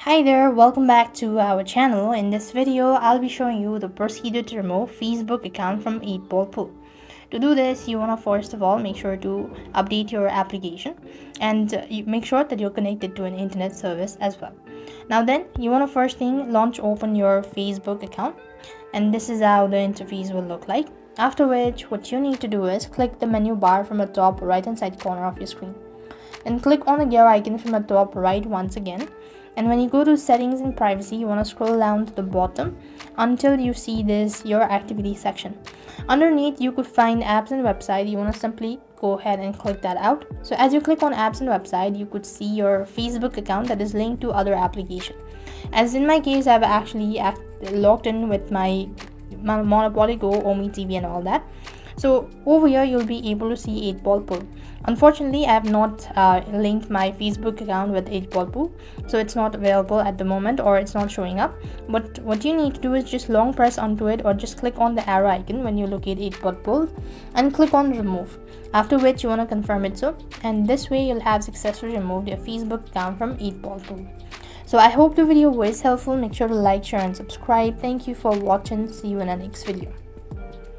Hi there, welcome back to our channel. In this video, I'll be showing you the procedure to remove Facebook account from 8-ball pool. To do this, you want to first of all make sure to update your application and you make sure that you're connected to an internet service as well. Now then, you want to first thing open your Facebook account, and this is how the interface will look like. After which, what you need to do is click the menu bar from the top right hand side corner of your screen. Then click on the gear icon from the top right once again. And when you go to settings and privacy, you want to scroll down to the bottom until you see this your activity section. Underneath, you could find apps and website. You want to simply go ahead and click that out. So as you click on apps and website, you could see your Facebook account that is linked to other application. As in my case, I've actually logged in with my Monopoly Go, Omi TV and all that. So over here you'll be able to see 8-ball pool. Unfortunately, I have not linked my Facebook account with 8-ball pool, so it's not available at the moment, or it's not showing up. But what you need to do is just long press onto it, or just click on the arrow icon when you locate 8-ball pool and click on remove. After which you want to confirm it so, and this way you'll have successfully removed your Facebook account from 8-ball pool. So I hope the video was helpful. Make sure to like, share and subscribe. Thank you for watching. See you in the next video.